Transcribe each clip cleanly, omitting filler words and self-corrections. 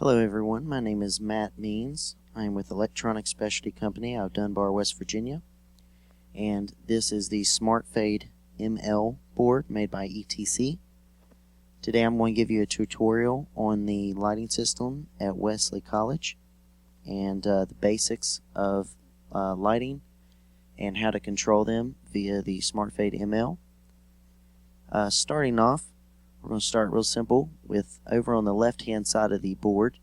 Hello everyone, my name is Matt Means. I am with Electronic Specialty Company out of Dunbar, West Virginia. And this is the Smartfade ML board made by ETC. Today I'm going to give you a tutorial on the lighting system at Wesley College and the basics of lighting and how to control them via the Smartfade ML. Starting off, we're going to start real simple with over on the left hand side of the board.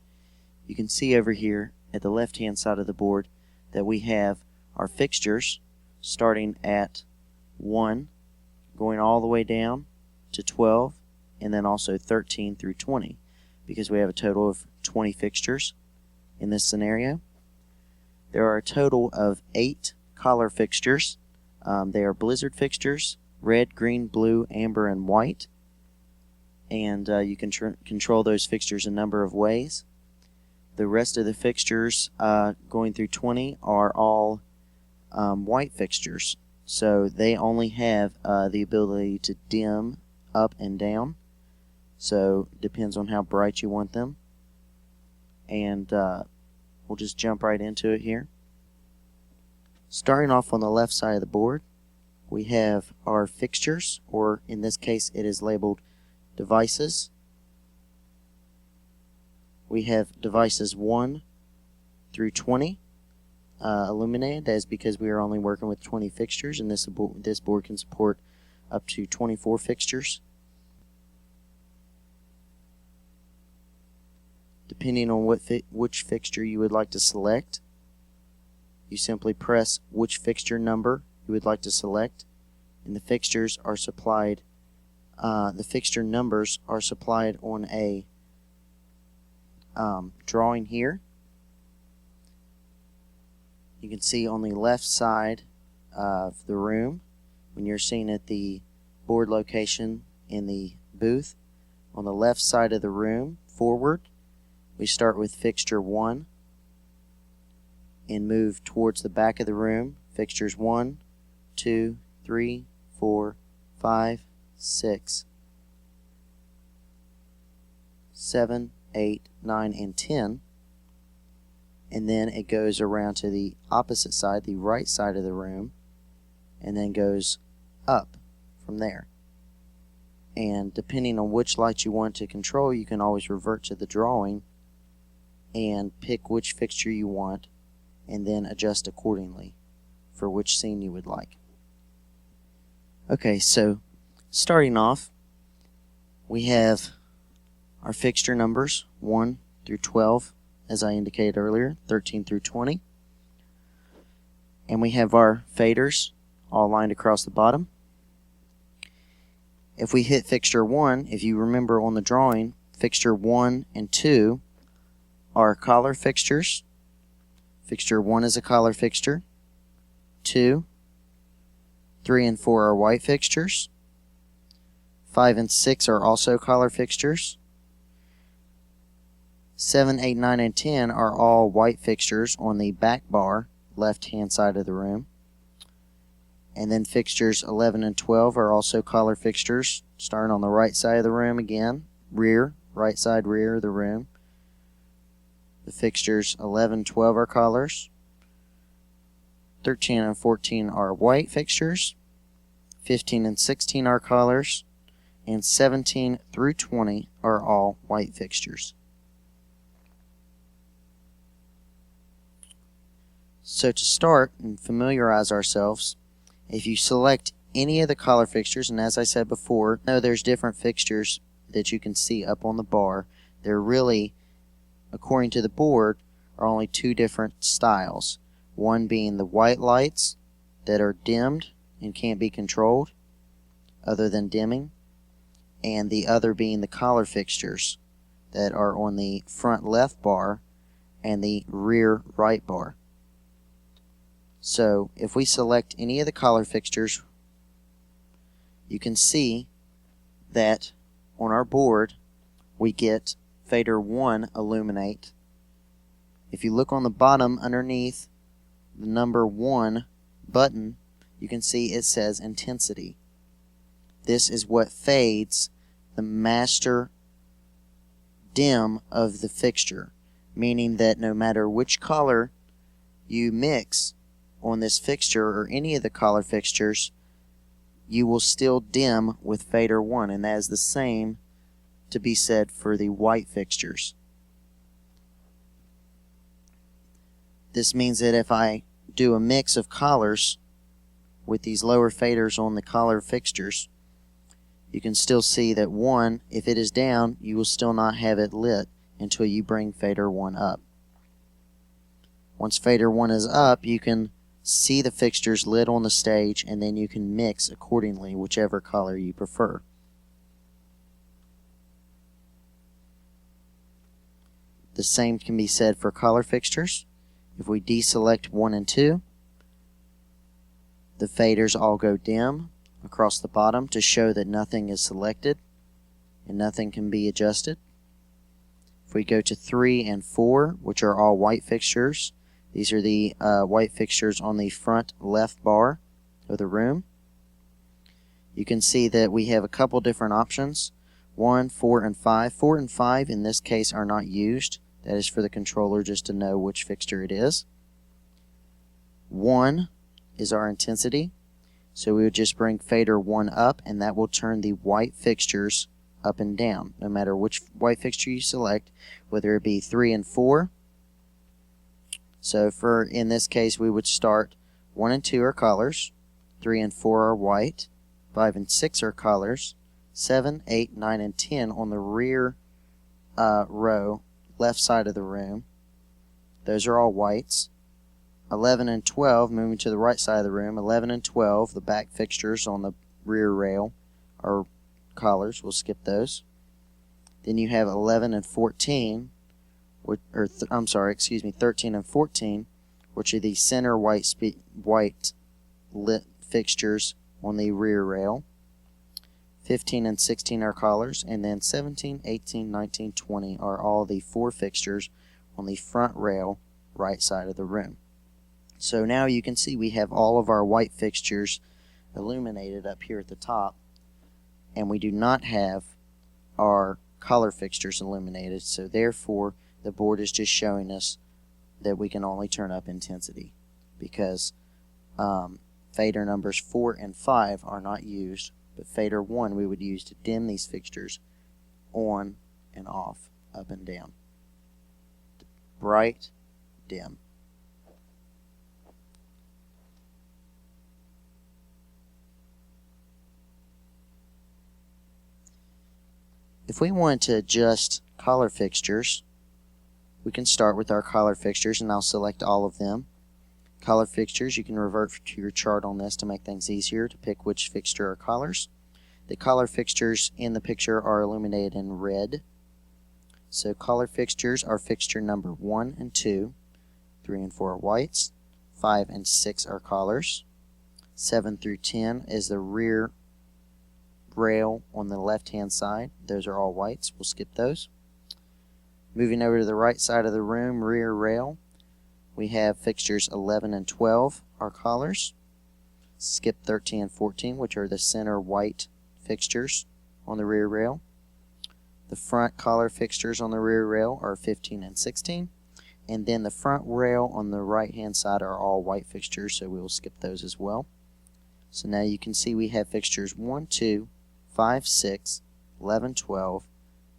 You can see over here at the left hand side of the board that we have our fixtures starting at 1 going all the way down to 12 and then also 13 through 20 because we have a total of 20 fixtures in this scenario. There are a total of 8 collar fixtures. They are blizzard fixtures, red, green, blue, amber, and white. And you can control those fixtures a number of ways. The rest of the fixtures going through 20 are all white fixtures, so they only have the ability to dim up and down, so it depends on how bright you want them. And we'll just jump right into it here. Starting off on the left side of the board, we have our fixtures, or in this case it is labeled devices. We have devices 1 through 20 illuminated. That is because we are only working with 20 fixtures, and this board can support up to 24 fixtures. Depending on which fixture you would like to select, you simply press which fixture number you would like to select, and the fixtures are supplied. The fixture numbers are supplied on a drawing here. You can see on the left side of the room, when you're seeing at the board location in the booth, on the left side of the room forward, we start with fixture 1 and move towards the back of the room. Fixtures 1, 2, 3, 4, 5, 6, 7, 8, 9, and 10, and then it goes around to the opposite side, the right side of the room, and then goes up from there. And depending on which light you want to control, you can always revert to the drawing and pick which fixture you want and then adjust accordingly for which scene you would like. Okay, so starting off, we have our fixture numbers 1 through 12, as I indicated earlier, 13 through 20. And we have our faders all lined across the bottom. If we hit fixture 1, if you remember on the drawing, fixture 1 and 2 are collar fixtures. Fixture 1 is a collar fixture. 2, 3, and 4 are white fixtures. 5 and 6 are also collar fixtures. 7, 8, 9, and 10 are all white fixtures on the back bar, left-hand side of the room. And then fixtures 11 and 12 are also collar fixtures, starting on the right side of the room again, rear, right side rear of the room. The fixtures 11 and 12 are collars. 13 and 14 are white fixtures. 15 and 16 are collars. And 17 through 20 are all white fixtures. So to start and familiarize ourselves, if you select any of the collar fixtures, and as I said before, there's different fixtures that you can see up on the bar. They're really, according to the board, are only 2 different styles. One being the white lights that are dimmed and can't be controlled other than dimming, and the other being the collar fixtures that are on the front left bar and the rear right bar. So if we select any of the collar fixtures, you can see that on our board we get fader 1 illuminate. If you look on the bottom underneath the number 1 button, you can see it says intensity. This is what fades the master dim of the fixture, meaning that no matter which color you mix on this fixture or any of the color fixtures, you will still dim with fader 1, and that is the same to be said for the white fixtures. This means that if I do a mix of colors with these lower faders on the color fixtures, you can still see that 1, if it is down, you will still not have it lit until you bring fader 1 up. Once fader 1 is up, you can see the fixtures lit on the stage, and then you can mix accordingly whichever color you prefer. The same can be said for color fixtures. If we deselect 1 and 2, the faders all go dim across the bottom to show that nothing is selected and nothing can be adjusted. If we go to 3 and 4, which are all white fixtures, these are the white fixtures on the front left bar of the room. You can see that we have a couple different options. 1, 4, and 5. 4 and 5 in this case are not used. That is for the controller just to know which fixture it is. 1 is our intensity. So we would just bring fader 1 up, and that will turn the white fixtures up and down, no matter which white fixture you select, whether it be 3 and 4. So in this case, we would start 1 and 2 are colors, 3 and 4 are white, 5 and 6 are colors, 7, 8, 9, and 10 on the rear row, left side of the room. Those are all whites. 11 and 12, moving to the right side of the room, 11 and 12, the back fixtures on the rear rail are colors. We'll skip those. Then you have 11 and 14, 13 and 14, which are the center white lit fixtures on the rear rail. 15 and 16 are colors, and then 17, 18, 19, 20 are all the 4 fixtures on the front rail, right side of the room. So now you can see we have all of our white fixtures illuminated up here at the top, and we do not have our color fixtures illuminated, so therefore the board is just showing us that we can only turn up intensity because fader numbers 4 and 5 are not used, but fader 1 we would use to dim these fixtures on and off, up and down. Bright, dim. If we want to adjust color fixtures, we can start with our color fixtures, and I'll select all of them. Color fixtures, you can revert to your chart on this to make things easier to pick which fixture are colors. The color fixtures in the picture are illuminated in red. So color fixtures are fixture number 1 and 2, 3 and 4 are whites, 5 and 6 are colors, 7 through 10 is the rear rail on the left hand side. Those are all whites. We'll skip those. Moving over to the right side of the room, rear rail, we have fixtures 11 and 12 are colors. Skip 13 and 14, which are the center white fixtures on the rear rail. The front color fixtures on the rear rail are 15 and 16, and then the front rail on the right hand side are all white fixtures, so we will skip those as well. So now you can see we have fixtures 1, 2, 5, 6, 11, 12,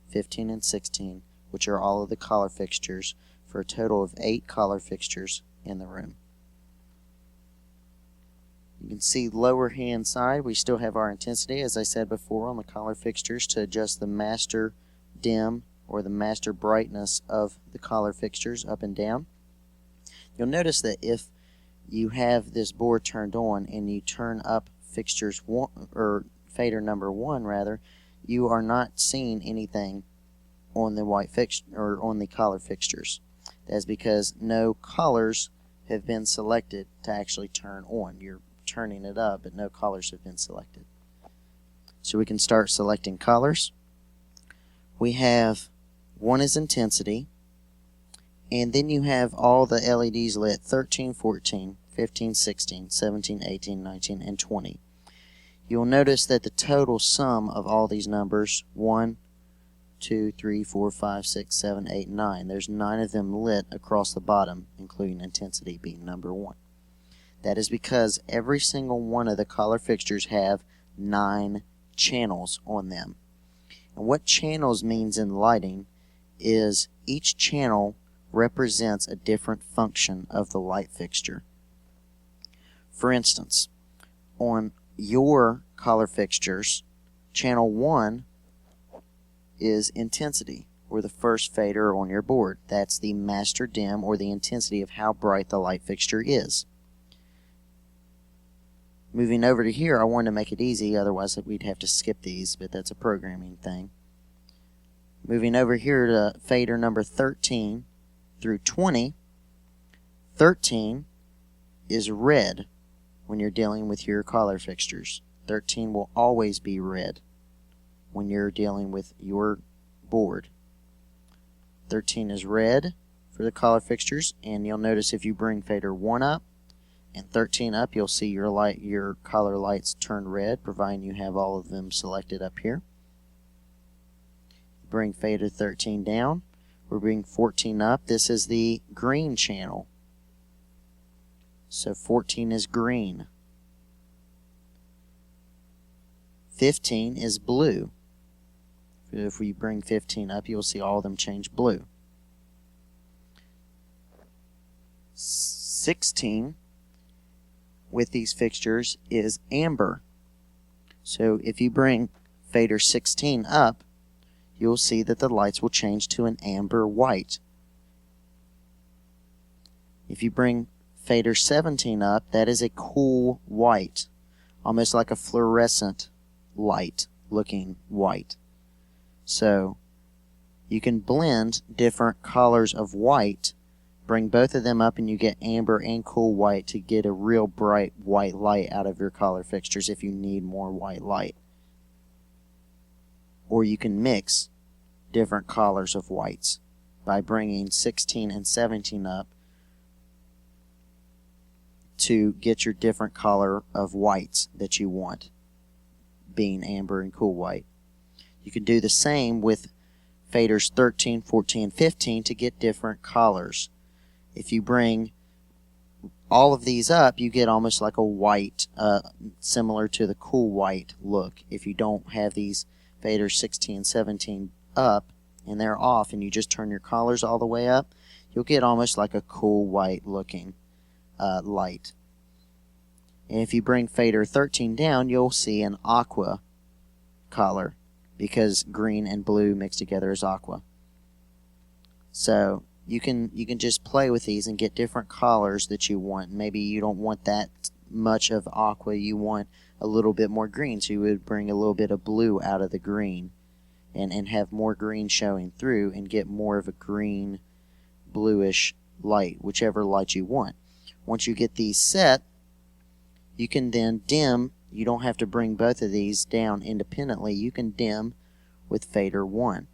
15, and 16, which are all of the color fixtures, for a total of 8 color fixtures in the room. You can see lower hand side, we still have our intensity, as I said before, on the color fixtures to adjust the master dim or the master brightness of the color fixtures up and down. You'll notice that if you have this board turned on and you turn up fixtures 1, or fader number 1 rather, you are not seeing anything on the white fixture or on the color fixtures. That's because no colors have been selected to actually turn on. You're turning it up, but no colors have been selected. So we can start selecting colors. We have 1 is intensity, and then you have all the LEDs lit: 13, 14, 15, 16, 17, 18, 19, and 20. You'll notice that the total sum of all these numbers, 1, 2, 3, 4, 5, 6, 7, 8, 9. There's 9 of them lit across the bottom, including intensity being number 1. That is because every single one of the collar fixtures have 9 channels on them. And what channels means in lighting is each channel represents a different function of the light fixture. For instance, on your collar fixtures, channel 1 is intensity, or the first fader on your board. That's the master dim, or the intensity of how bright the light fixture is. Moving over to here, I wanted to make it easy, otherwise we'd have to skip these, but that's a programming thing. Moving over here to fader number 13 through 20, 13 is red when you're dealing with your collar fixtures. 13 will always be red when you're dealing with your board. 13 is red for the collar fixtures, and you'll notice if you bring fader 1 up and 13 up, you'll see your collar lights turn red, providing you have all of them selected up here. Bring fader 13 down, we're bringing 14 up. This is the green channel, so 14 is green. 15 is blue. If we bring 15 up, you'll see all of them change blue. 16 with these fixtures is amber. So if you bring fader 16 up, you'll see that the lights will change to an amber white. If you bring fader 17 up, that is a cool white, almost like a fluorescent light looking white. So you can blend different colors of white, bring both of them up, and you get amber and cool white to get a real bright white light out of your collar fixtures if you need more white light. Or you can mix different colors of whites by bringing 16 and 17 up to get your different color of whites that you want, being amber and cool white. You can do the same with faders 13, 14, and 15 to get different colors. If you bring all of these up, you get almost like a white, similar to the cool white look. If you don't have these faders 16 and 17 up and they're off and you just turn your collars all the way up, you'll get almost like a cool white looking light. And if you bring fader 13 down, you'll see an aqua color, because green and blue mixed together is aqua. So you can just play with these and get different colors that you want. Maybe you don't want that much of aqua, you want a little bit more green, so you would bring a little bit of blue out of the green and have more green showing through and get more of a green bluish light, whichever light you want. Once you get these set, you can then dim. You don't have to bring both of these down independently. You can dim with fader 1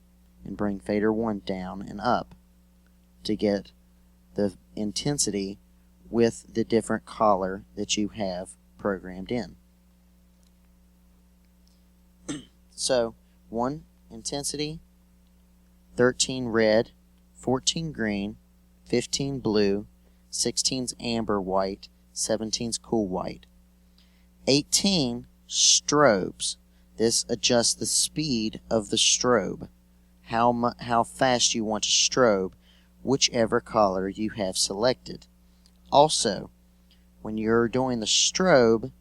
and bring fader 1 down and up to get the intensity with the different color that you have programmed in. So 1 intensity, 13 red, 14 green, 15 blue, 16's amber white, 17's cool white. 18 strobes. This adjusts the speed of the strobe, how fast you want to strobe, whichever color you have selected. Also, when you're doing the strobe,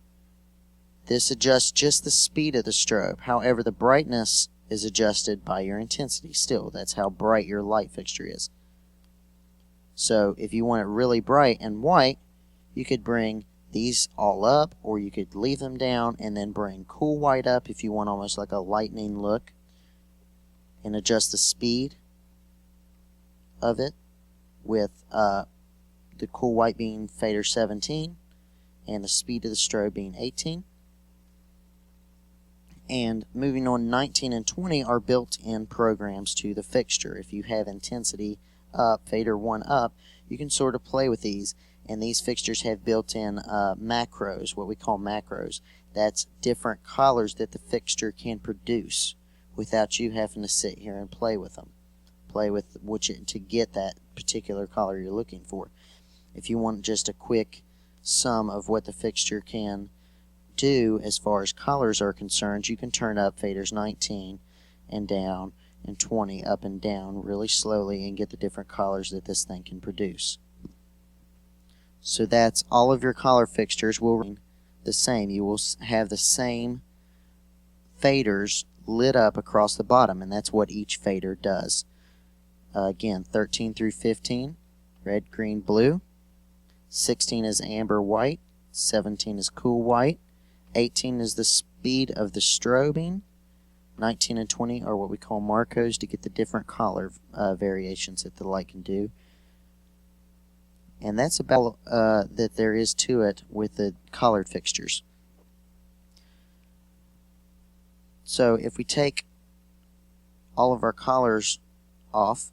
this adjusts just the speed of the strobe. However, the brightness is adjusted by your intensity still. That's how bright your light fixture is. So if you want it really bright and white, you could bring these all up, or you could leave them down and then bring cool white up if you want almost like a lightning look, and adjust the speed of it with the cool white being fader 17 and the speed of the strobe being 18. And moving on, 19 and 20 are built-in programs to the fixture. If you have intensity up, fader 1 up, you can sort of play with these. And these fixtures have built-in macros, what we call macros. That's different colors that the fixture can produce without you having to sit here and play with them. Play with to get that particular color you're looking for. If you want just a quick sum of what the fixture can do as far as colors are concerned, you can turn up faders 19 and down and 20 up and down really slowly and get the different colors that this thing can produce. So that's all of your color fixtures will remain the same. You will have the same faders lit up across the bottom, and that's what each fader does. Again, 13 through 15, red, green, blue. 16 is amber white. 17 is cool white. 18 is the speed of the strobing. 19 and 20 are what we call marcos to get the different color variations that the light can do. And that's about that there is to it with the colored fixtures. So if we take all of our collars off,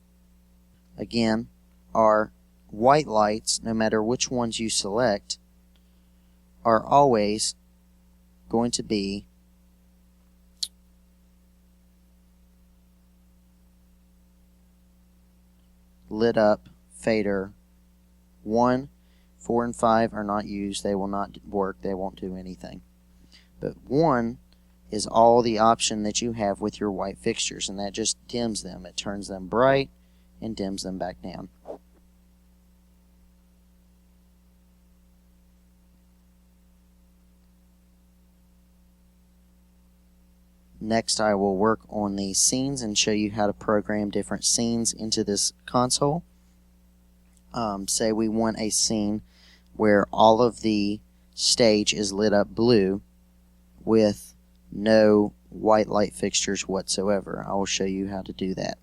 again, our white lights, no matter which ones you select, are always going to be lit up fader 1, 4, and 5 are not used. They will not work. They won't do anything. But 1 is all the option that you have with your white fixtures, and that just dims them. It turns them bright and dims them back down. Next, I will work on the scenes and show you how to program different scenes into this console. Say we want a scene where all of the stage is lit up blue with no white light fixtures whatsoever. I will show you how to do that.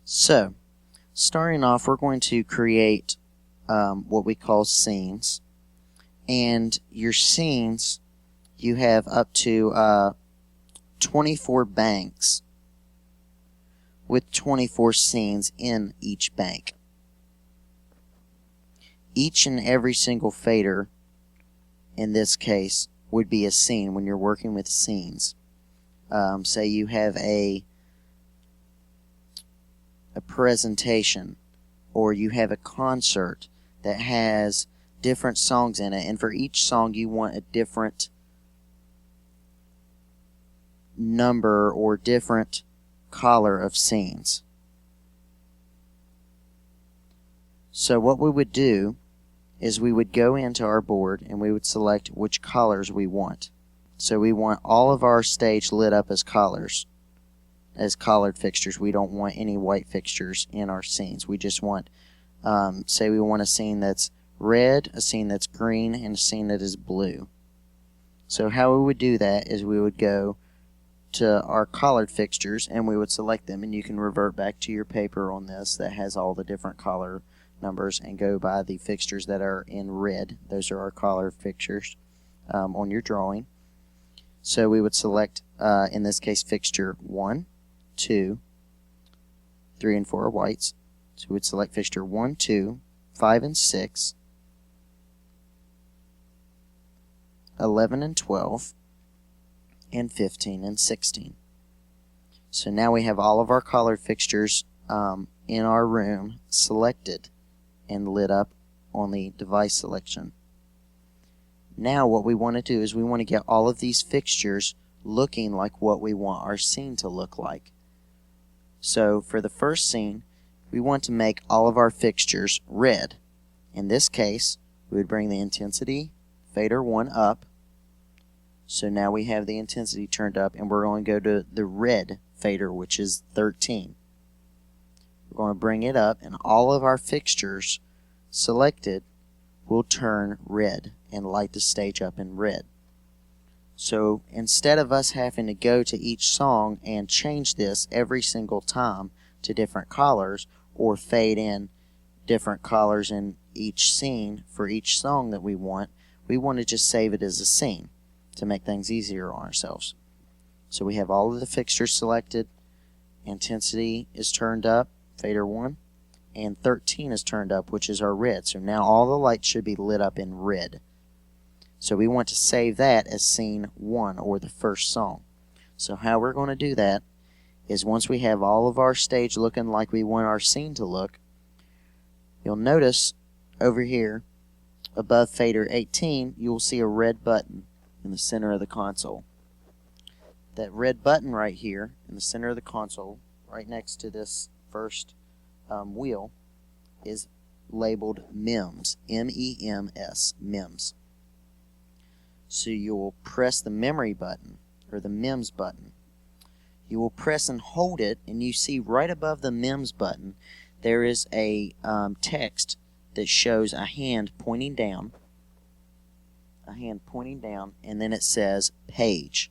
So, starting off, we're going to create what we call scenes. And your scenes, you have up to 24 banks with 24 scenes in each bank. Each and every single fader, in this case, would be a scene when you're working with scenes. Say you have a presentation, or you have a concert that has different songs in it, and for each song you want a different number or different color of scenes. So what we would do is we would go into our board and we would select which colors we want. So we want all of our stage lit up as colors, as collared fixtures. We don't want any white fixtures in our scenes. We just want, say we want a scene that's red, a scene that's green, and a scene that is blue. So how we would do that is we would go to our collared fixtures and we would select them, and you can revert back to your paper on this that has all the different color numbers and go by the fixtures that are in red. Those are our collared fixtures on your drawing. So we would select, in this case, fixture 1, 2, 3, and 4 are whites. So we would select fixture 1, 2, 5, and 6, 11 and 12, and 15 and 16. So now we have all of our colored fixtures in our room selected and lit up on the device selection. Now what we want to do is we want to get all of these fixtures looking like what we want our scene to look like. So for the first scene, we want to make all of our fixtures red. In this case, we would bring the intensity fader 1 up. So now we have the intensity turned up, and we're going to go to the red fader, which is 13. We're going to bring it up, and all of our fixtures selected will turn red and light the stage up in red. So instead of us having to go to each song and change this every single time to different colors or fade in different colors in each scene for each song that we want to just save it as a scene to make things easier on ourselves. So we have all of the fixtures selected, intensity is turned up, fader 1, and 13 is turned up, which is our red. So now all the lights should be lit up in red. So we want to save that as scene 1, or the first song. So how we're going to do that is once we have all of our stage looking like we want our scene to look, you'll notice over here above fader 18 you will see a red button in the center of the console. That red button right here in the center of the console, right next to this first wheel, is labeled MEMS, M-E-M-S, MEMS. So you will press the memory button, or the MEMS button. You will press and hold it, and you see right above the MEMS button there is a text that shows a hand pointing down, and then it says page.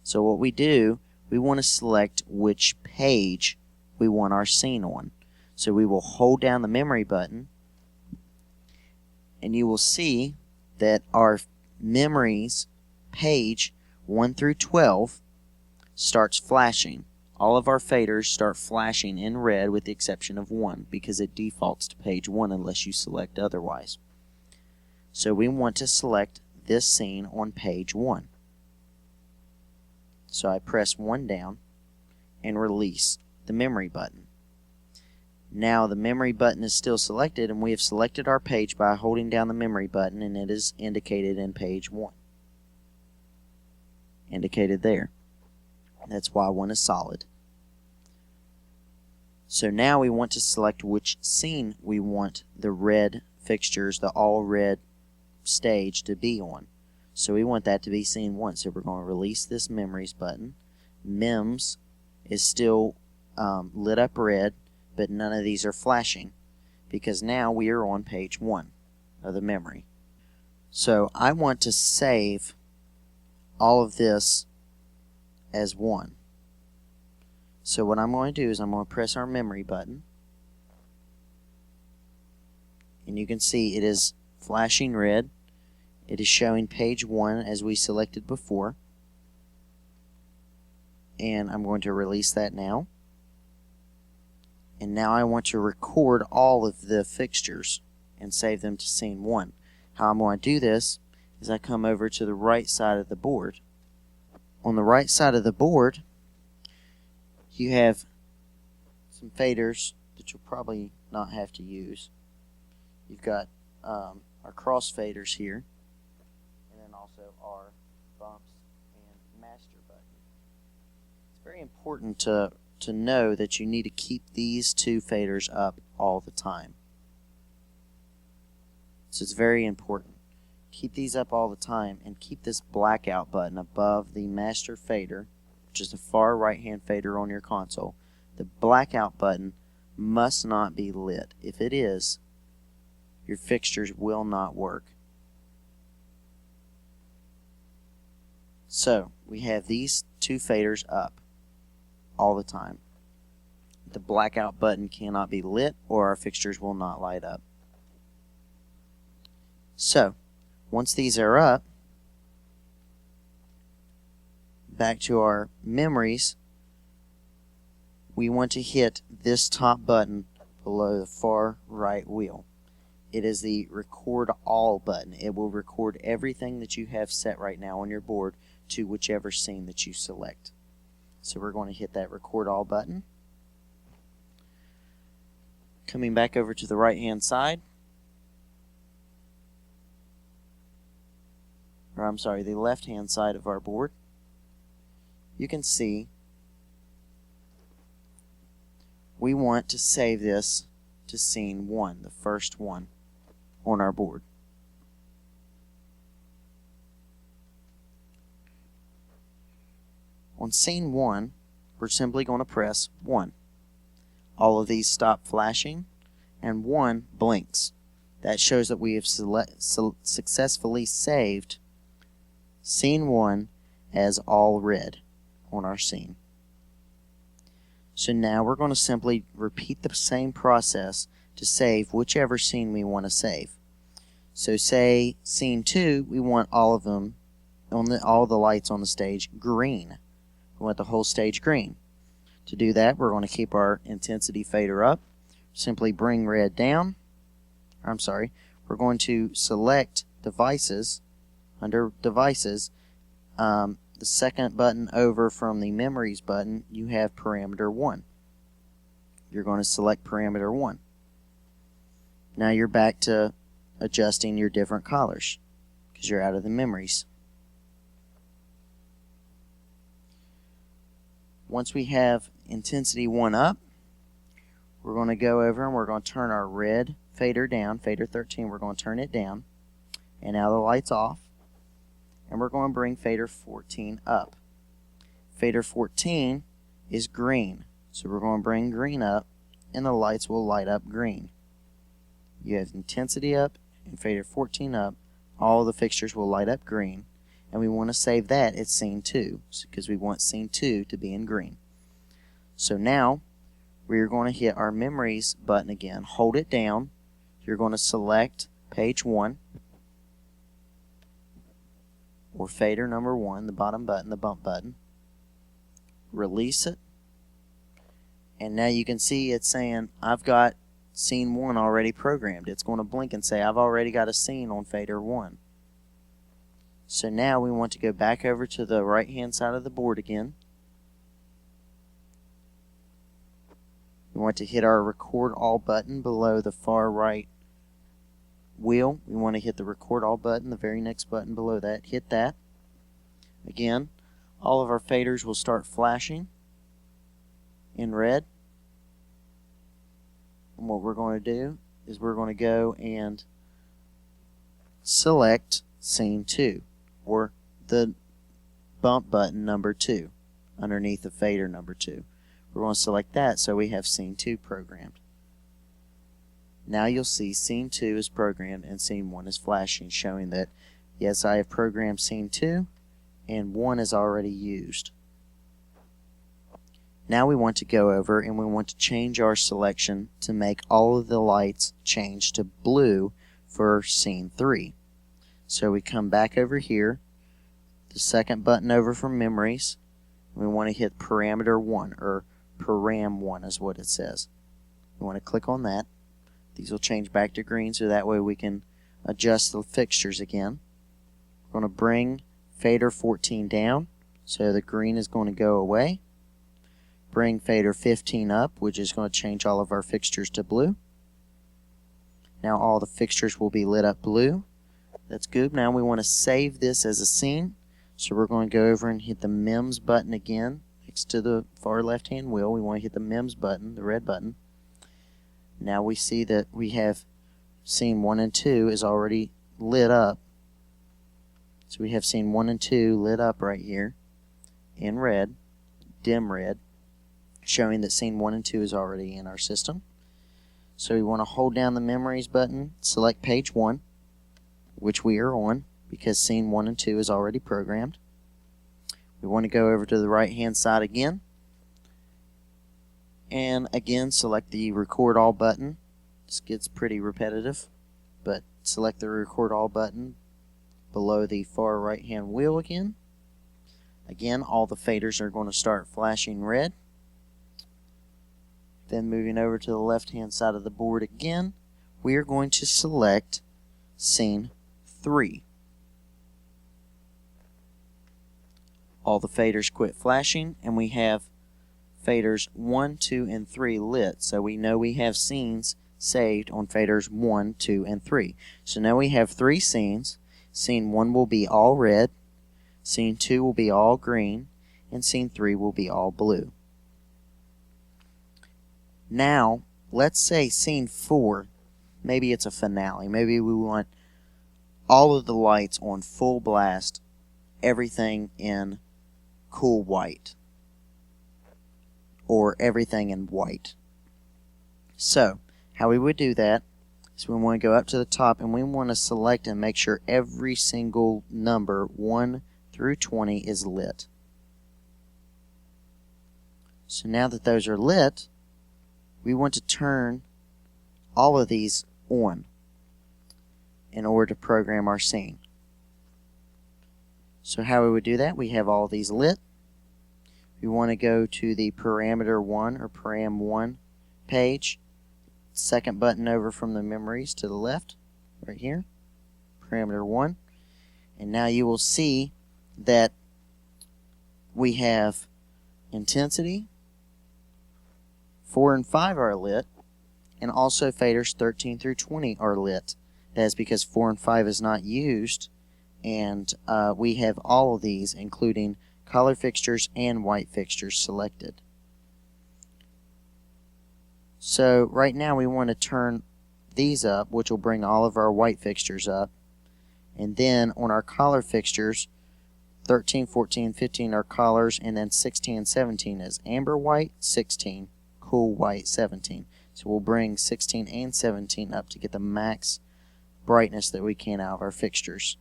So what we do, we want to select which page we want our scene on. So we will hold down the memory button, and you will see that our memories page 1 through 12 starts flashing. All of our faders start flashing in red with the exception of 1, because it defaults to page 1 unless you select otherwise. So we want to select this scene on page 1. So I press 1 down and release the memory button. Now the memory button is still selected, and we have selected our page by holding down the memory button, and it is indicated in page 1. Indicated there. That's why 1 is solid. So now we want to select which scene we want the red fixtures, the all red stage, to be on. So we want that to be scene 1. So we're going to release this memories button. MEMS is still lit up red, but none of these are flashing because now we are on page 1 of the memory. So I want to save all of this as 1. So what I'm going to do is I'm going to press our memory button, and you can see it is flashing red. It is showing page 1 as we selected before, and I'm going to release that now. And now I want to record all of the fixtures and save them to scene 1. How I'm going to do this is I come over to the right side of the board. On the right side of the board, you have some faders that you'll probably not have to use. You've got our cross faders here, and then also our bumps and master button. It's very important to know that you need to keep these two faders up all the time. So it's very important. Keep these up all the time, and keep this blackout button above the master fader, which is the far right hand fader on your console. The blackout button must not be lit. If it is, your fixtures will not work. So we have these two faders up all the time. The blackout button cannot be lit or our fixtures will not light up. So once these are up, back to our memories, we want to hit this top button below the far right wheel. It is the record all button. It will record everything that you have set right now on your board to whichever scene that you select. So we're going to hit that record all button. Coming back over to the right hand side, or I'm sorry, the left hand side of our board, you can see we want to save this to scene 1, the first one on our board. On scene 1, we're simply going to press 1. All of these stop flashing, and 1 blinks. That shows that we have successfully saved scene 1 as all red on our scene. So now we're going to simply repeat the same process to save whichever scene we want to save. So say scene 2, we want all of them, all the lights on the stage green. We want the whole stage green. To do that, we're going to keep our intensity fader up. Simply bring red down. We're going to select devices. Under devices, the second button over from the memories button, you have parameter 1. You're going to select parameter 1. Now you're back to adjusting your different colors because you're out of the memories. Once we have intensity 1 up, we're going to go over and we're going to turn our red fader down, fader 13, we're going to turn it down. And now the light's off. And we're going to bring fader 14 up. Fader 14 is green, so we're going to bring green up and the lights will light up green. You have intensity up and fader 14 up, all the fixtures will light up green, and we want to save that at scene 2 because we want scene 2 to be in green. So now we're going to hit our memories button again, hold it down, you're going to select page 1 or fader number 1, the bottom button, the bump button, release it, and now you can see it's saying I've got scene 1 already programmed. It's going to blink and say I've already got a scene on fader 1. So now we want to go back over to the right hand side of the board again. We want to hit our record all button below the far right wheel. We want to hit the record all button, the very next button below that. Hit that. Again, all of our faders will start flashing in red. And what we're going to do is we're going to go and select scene 2 or the bump button number 2 underneath the fader number 2. We're going to select that so we have scene 2 programmed. Now you'll see scene 2 is programmed and scene 1 is flashing, showing that yes, I have programmed scene 2 and 1 is already used. Now we want to go over and we want to change our selection to make all of the lights change to blue for scene 3. So we come back over here, the second button over from memories, and we want to hit parameter 1 or param 1 is what it says. We want to click on that. These will change back to green so that way we can adjust the fixtures again. We're going to bring fader 14 down so the green is going to go away. Bring fader 15 up, which is going to change all of our fixtures to blue. Now all the fixtures will be lit up blue. That's good. Now we want to save this as a scene. So we're going to go over and hit the MEMS button again next to the far left hand wheel. We want to hit the MEMS button, the red button. Now we see that we have scene 1 and 2 is already lit up. So we have scene 1 and 2 lit up right here in red, dim red, showing that scene 1 and 2 is already in our system. So we want to hold down the memories button, select page 1, which we are on because scene 1 and 2 is already programmed. We want to go over to the right hand side again and again select the record all button. This gets pretty repetitive, but select the record all button below the far right hand wheel again. Again, all the faders are going to start flashing red. Then moving over to the left hand side of the board again, we are going to select scene 3. All the faders quit flashing and we have faders 1, 2, and 3 lit, so we know we have scenes saved on faders 1, 2, and 3. So now we have 3 scenes. Scene 1 will be all red, scene 2 will be all green, and scene 3 will be all blue. Now, let's say scene 4, maybe it's a finale. Maybe we want all of the lights on full blast, everything in cool white, or everything in white. So, how we would do that is we want to go up to the top and we want to select and make sure every single number 1 through 20 is lit. So now that those are lit, we want to turn all of these on in order to program our scene. So how we would do that, we have all these lit. We want to go to the parameter 1 or param 1 page, second button over from the memories to the left, right here, parameter 1. And now you will see that we have intensity, 4 and 5 are lit, and also faders 13 through 20 are lit. That is because 4 and 5 is not used, and we have all of these, including color fixtures and white fixtures, selected. So right now we want to turn these up, which will bring all of our white fixtures up. And then on our color fixtures, 13, 14, 15 are colors, and then 16 and 17 is amber white, 16, cool white, 17. So we'll bring 16 and 17 up to get the max brightness that we can out of our fixtures.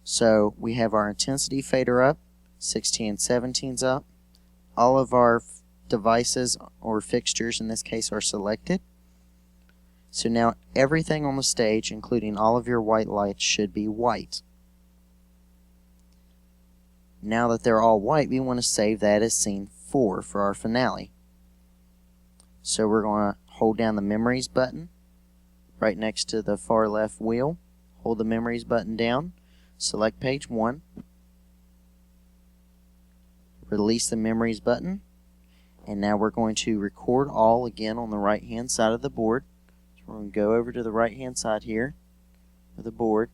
So we have our intensity fader up, 16 and 17's up. All of our devices or fixtures in this case are selected. So now everything on the stage, including all of your white lights, should be white. Now that they're all white, we want to save that as scene 4 for our finale. So we're going to hold down the Memories button right next to the far left wheel. Hold the Memories button down. Select page 1. Release the Memories button. And now we're going to record all again on the right hand side of the board. So we're going to go over to the right hand side here of the board.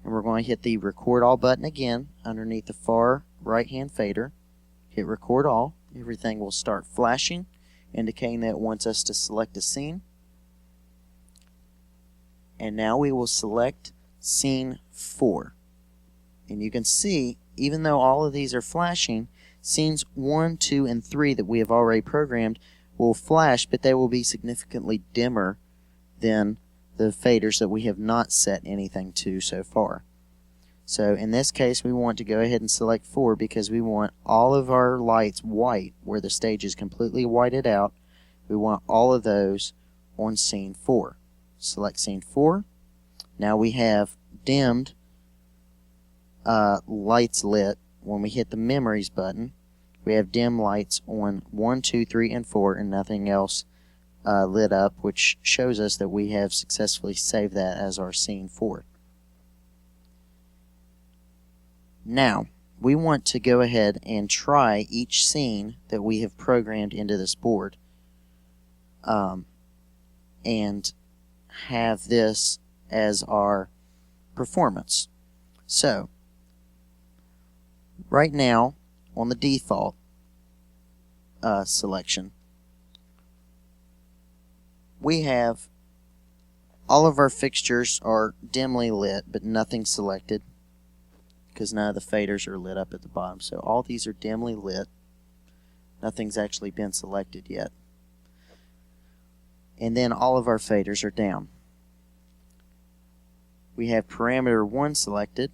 And we're going to hit the record all button again underneath the far right hand fader. Hit record all. Everything will start flashing, indicating that it wants us to select a scene. And now we will select scene 4. And you can see, even though all of these are flashing, scenes 1, 2, and 3 that we have already programmed will flash, but they will be significantly dimmer than the faders that we have not set anything to so far. So in this case, we want to go ahead and select 4 because we want all of our lights white where the stage is completely whited out. We want all of those on scene 4. Select scene 4. Now we have dimmed lights lit. When we hit the Memories button, we have dim lights on 1, 2, 3, and 4, and nothing else lit up, which shows us that we have successfully saved that as our scene 4. Now, we want to go ahead and try each scene that we have programmed into this board and have this as our performance. So, right now, on the default selection, we have all of our fixtures are dimly lit, but nothing selected because none of the faders are lit up at the bottom. So all these are dimly lit. Nothing's actually been selected yet. And then all of our faders are down. We have parameter 1 selected.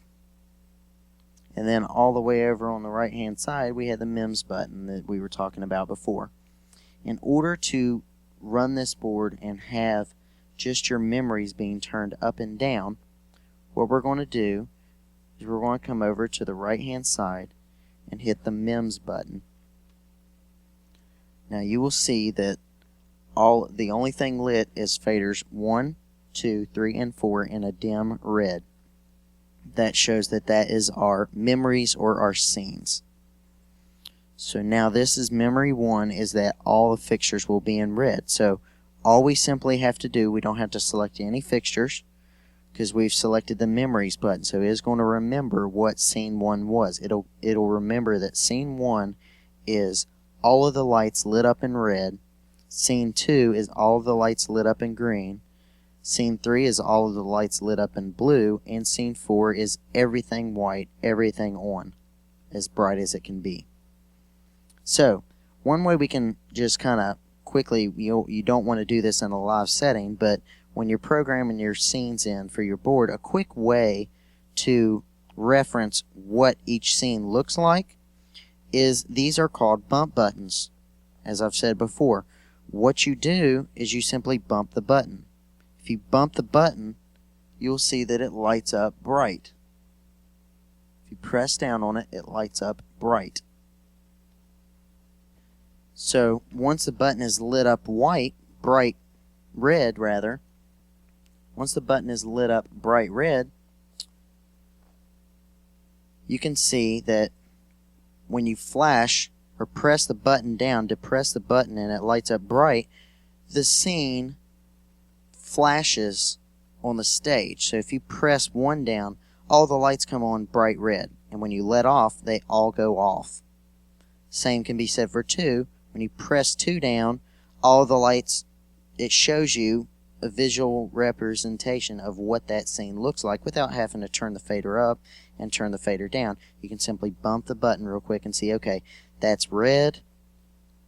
And then all the way over on the right hand side, we have the MEMS button that we were talking about before. In order to run this board and have just your memories being turned up and down, what we're going to do is we're going to come over to the right hand side and hit the MEMS button. Now you will see that the only thing lit is faders 1, 2, 3, and 4 in a dim red. That shows that that is our memories or our scenes. So now this is memory 1, is that all the fixtures will be in red. So all we simply have to do, we don't have to select any fixtures because we've selected the memories button. So it is going to remember what scene 1 was. It'll remember that scene 1 is all of the lights lit up in red. Scene 2 is all of the lights lit up in green. Scene 3 is all of the lights lit up in blue, and scene 4 is everything white, everything on, as bright as it can be. So, one way we can just kind of quickly, you don't want to do this in a live setting, but when you're programming your scenes in for your board, a quick way to reference what each scene looks like is these are called bump buttons. As I've said before, what you do is you simply bump the button. If you bump the button, you'll see that it lights up bright. If you press down on it, it lights up bright. So once the button is lit up bright red rather, once the button is lit up bright red, you can see that when you flash or press the button down, depress the button and it lights up bright, the scene flashes on the stage. So if you press 1 down, all the lights come on bright red, and when you let off, they all go off. Same can be said for 2. When you press 2 down, all the lights, it shows you a visual representation of what that scene looks like without having to turn the fader up and turn the fader down. You can simply bump the button real quick and see, okay, that's red,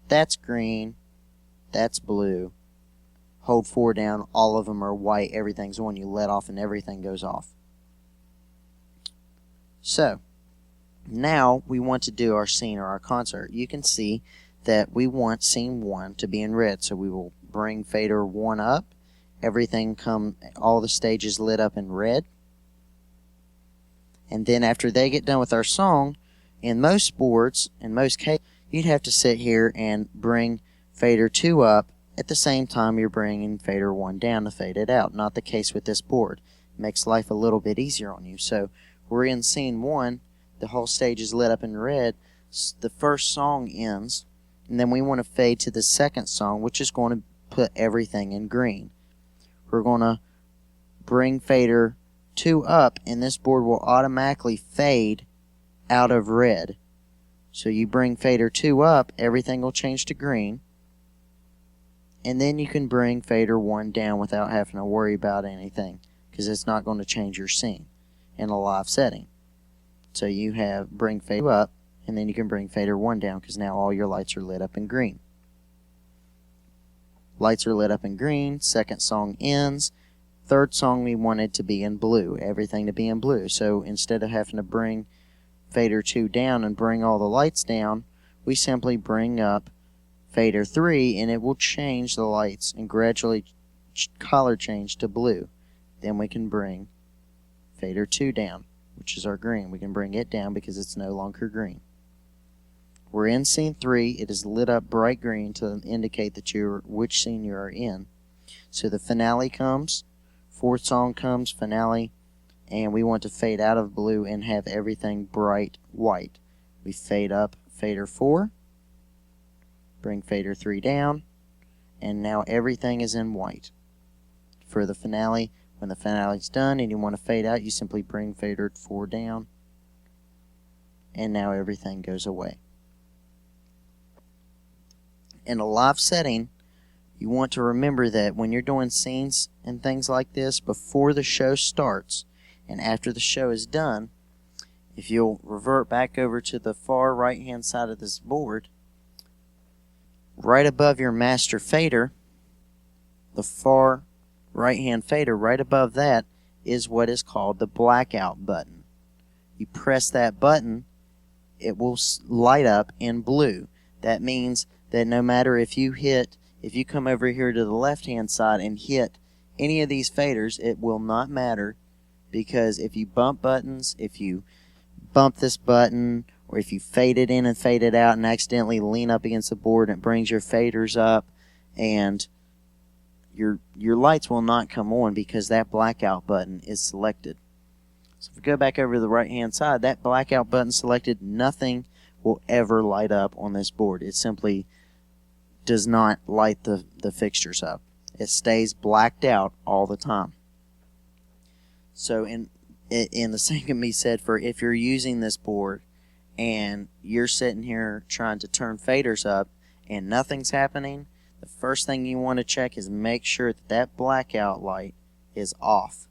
that's green, that's blue. Hold 4 down, all of them are white, everything's on. You let off and everything goes off. So, now we want to do our scene or our concert. You can see that we want scene 1 to be in red, so we will bring fader 1 up. All the stages lit up in red. And then after they get done with our song, in most boards, in most cases, you'd have to sit here and bring fader 2 up at the same time you're bringing fader 1 down to fade it out. Not the case with this board. It makes life a little bit easier on you. So we're in scene 1, the whole stage is lit up in red, the first song ends, and then we want to fade to the second song, which is going to put everything in green. We're going to bring fader 2 up, and this board will automatically fade out of red. So you bring fader 2 up, everything will change to green, and then you can bring fader 1 down without having to worry about anything, because it's not going to change your scene in a live setting. So you have bring fader up, and then you can bring fader 1 down, because now all your lights are lit up in green. Lights are lit up in green, second song ends. Third song we wanted to be in blue, everything to be in blue. So instead of having to bring fader 2 down and bring all the lights down, we simply bring up fader 3 and it will change the lights and gradually color change to blue. Then we can bring fader 2 down, which is our green. We can bring it down because it's no longer green. We're in scene 3. It is lit up bright green to indicate that which scene you are in. So the finale comes, fourth song comes, finale, and we want to fade out of blue and have everything bright white. We fade up fader 4, bring fader 3 down, and now everything is in white. For the finale, when the finale is done and you want to fade out, you simply bring fader 4 down, and now everything goes away. In a live setting, you want to remember that when you're doing scenes and things like this, before the show starts and after the show is done, if you'll revert back over to the far right hand side of this board, right above your master fader, the far right hand fader, right above that is what is called the blackout button. You press that button, it will light up in blue. That means that no matter if you come over here to the left hand side and hit any of these faders, it will not matter, because if you bump buttons, if you bump this button, or if you fade it in and fade it out and accidentally lean up against the board and it brings your faders up, and your lights will not come on because that blackout button is selected. So if we go back over to the right hand side, that blackout button selected, nothing will ever light up on this board. It simply does not light the fixtures up. It stays blacked out all the time. So in the same can be said for if you're using this board and you're sitting here trying to turn faders up and nothing's happening, the first thing you want to check is make sure that blackout light is off.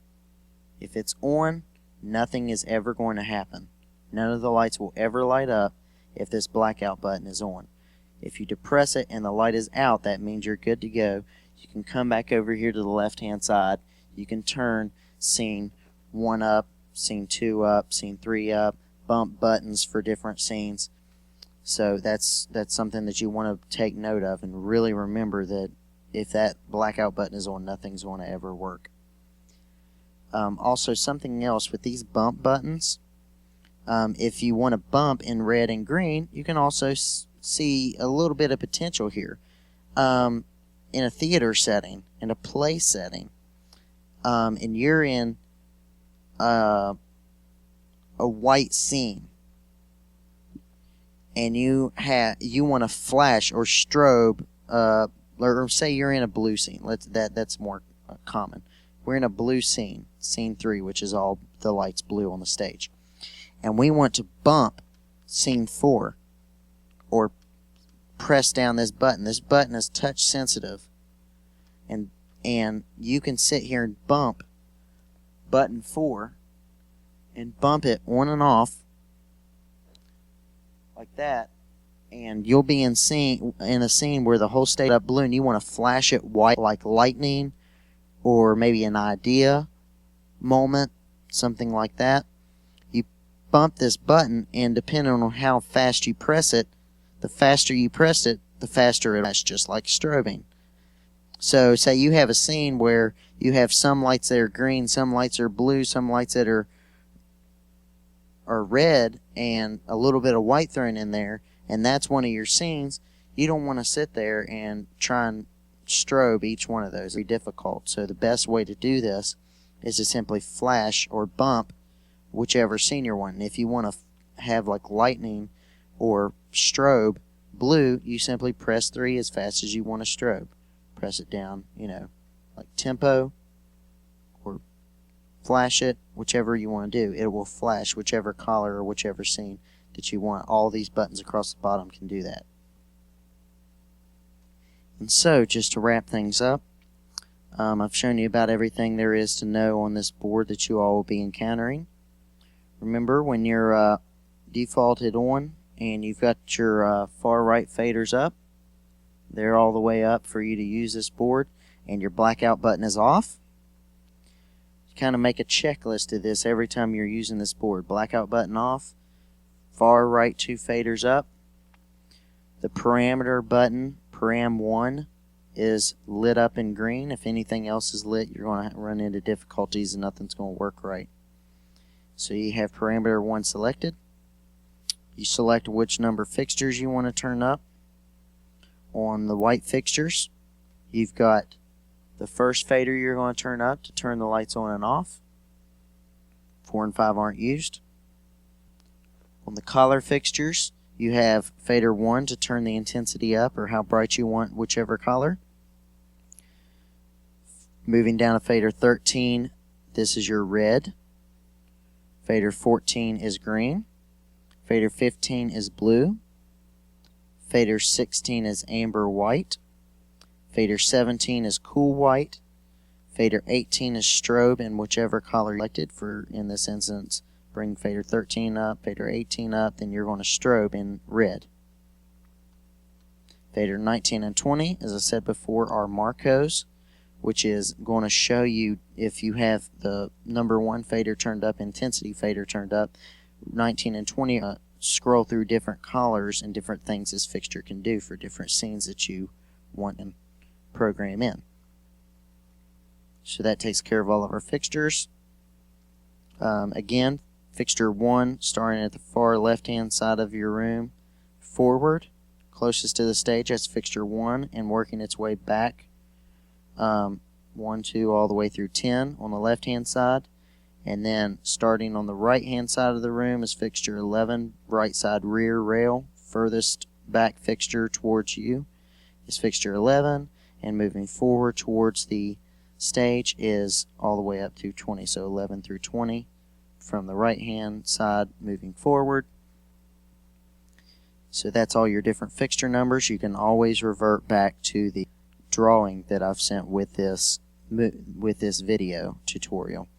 If it's on, nothing is ever going to happen. None of the lights will ever light up if this blackout button is on. If you depress it and the light is out, that means you're good to go. You can come back over here to the left hand side. You can turn scene 1 up, scene 2 up, scene 3 up, bump buttons for different scenes. So that's something that you want to take note of and really remember that if that blackout button is on, nothing's going to ever work. Also, something else with these bump buttons, if you want to bump in red and green, you can also see a little bit of potential here. In a theater setting, in a play setting, and you're in a white scene, and you want to flash or strobe, or say you're in a blue scene. That's more common. We're in a blue scene, scene 3, which is all the lights blue on the stage, and we want to bump scene 4 or press down this button. This button is touch sensitive, and you can sit here and bump button 4 and bump it on and off like that, and you'll be in a scene where the whole stage is up blue, and you want to flash it white like lightning, or maybe an idea moment, something like that. You bump this button, and depending on how fast you press it, the faster you press it, the faster it'll flash, just like strobing. So say you have a scene where you have some lights that are green, some lights are blue, some lights that are red, and a little bit of white thrown in there, and that's one of your scenes. You don't want to sit there and try and strobe each one of those. It's very difficult. So the best way to do this is to simply flash or bump whichever scene you're wanting. If you want to have like lightning or strobe blue, you simply press 3 as fast as you want to strobe. Press it down, like tempo, or flash it, whichever you want to do. It will flash whichever color or whichever scene that you want. All these buttons across the bottom can do that. And so, just to wrap things up, I've shown you about everything there is to know on this board that you all will be encountering. Remember, when you're defaulted on and you've got your far right faders up, they're all the way up for you to use this board, and your blackout button is off. Kind of make a checklist of this every time you're using this board. Blackout button off, far right 2 faders up. The parameter button, param 1, is lit up in green. If anything else is lit, you're going to run into difficulties and nothing's going to work right. So you have parameter 1 selected. You select which number fixtures you want to turn up. On the white fixtures, you've got the first fader you're going to turn up to turn the lights on and off. 4 and 5 aren't used. On the color fixtures, you have fader 1 to turn the intensity up or how bright you want whichever color. Moving down to fader 13, this is your red. Fader 14 is green. Fader 15 is blue. Fader 16 is amber white. Fader 17 is cool white. Fader 18 is strobe in whichever color you selected. For, in this instance, bring fader 13 up, fader 18 up, then you're going to strobe in red. Fader 19 and 20, as I said before, are Marcos, which is going to show you if you have the number 1 fader turned up, intensity fader turned up. 19 and 20 scroll through different colors and different things this fixture can do for different scenes that you want to program in. So that takes care of all of our fixtures. Again, fixture 1 starting at the far left hand side of your room forward, closest to the stage, that's fixture 1, and working its way back 1, 2, all the way through 10 on the left hand side. And then starting on the right hand side of the room is fixture 11, right side rear rail, furthest back fixture towards you is fixture 11, and moving forward towards the stage is all the way up to 20, so 11 through 20 from the right hand side moving forward. So that's all your different fixture numbers. You can always revert back to the drawing that I've sent with this video tutorial.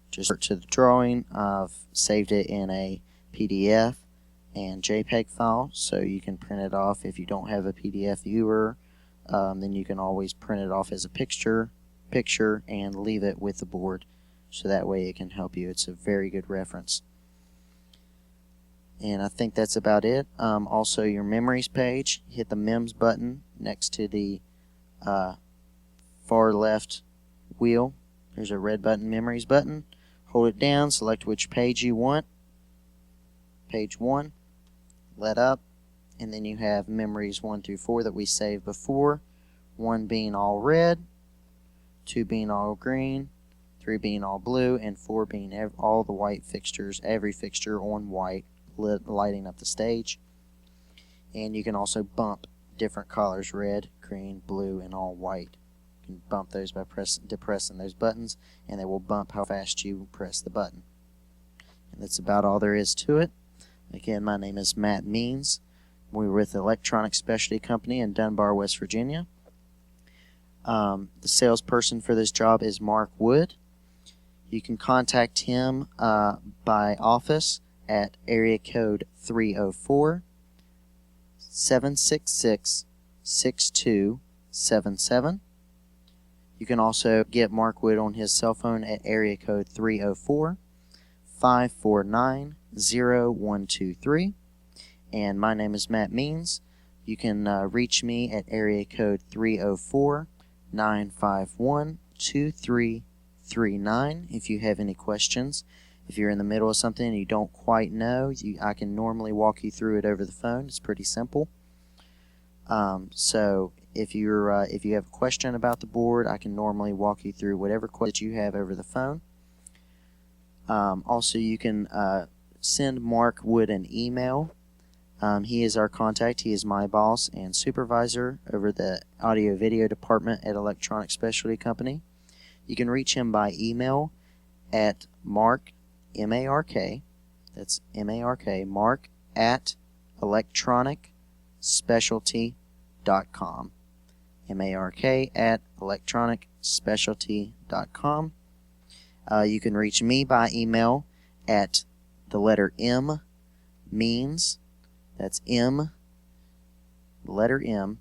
Just to the drawing, I've saved it in a PDF and JPEG file, so you can print it off. If you don't have a PDF viewer, then you can always print it off as a picture and leave it with the board, so that way it can help you. It's a very good reference. And I think that's about it. Also, your memories page, hit the MEMS button next to the far left wheel. There's a red button, memories button. Hold it down, select which page you want. Page 1, let up, and then you have memories 1 through 4 that we saved before. 1 being all red, 2 being all green, 3 being all blue, and 4 being all the white fixtures, every fixture on white, lighting up the stage. and you can also bump different colors: red, green, blue, and all white. You can bump those by depressing those buttons, and they will bump how fast you press the button. And that's about all there is to it. Again, my name is Matt Means. We're with the Electronic Specialty Company in Dunbar, West Virginia. The salesperson for this job is Mark Wood. You can contact him by office at area code 304-766-6277. You can also get Mark Wood on his cell phone at area code 304-549-0123. And my name is Matt Means. You can reach me at area code 304-951-2339 if you have any questions. If you're in the middle of something and you don't quite know, I can normally walk you through it over the phone. It's pretty simple. So if you have a question about the board, I can normally walk you through whatever question that you have over the phone. Also, you can send Mark Wood an email. He is our contact. He is my boss and supervisor over the audio-video department at Electronic Specialty Company. You can reach him by email at Mark, M-A-R-K, that's M-A-R-K, Mark at electronicspecialty.com, M-A-R-K at electronicspecialty.com. You can reach me by email at the letter M, Means, that's M, letter M,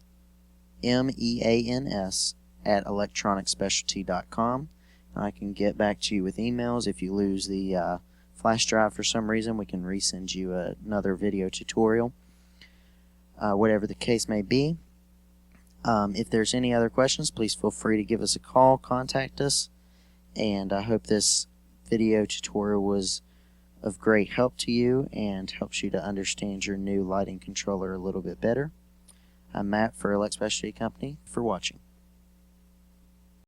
M-E-A-N-S, at electronicspecialty.com. I can get back to you with emails. If you lose the flash drive for some reason, we can resend you another video tutorial. Whatever the case may be. If there's any other questions, please feel free to give us a call, contact us, and I hope this video tutorial was of great help to you and helps you to understand your new lighting controller a little bit better. I'm Matt for Electronic Specialty Company for watching.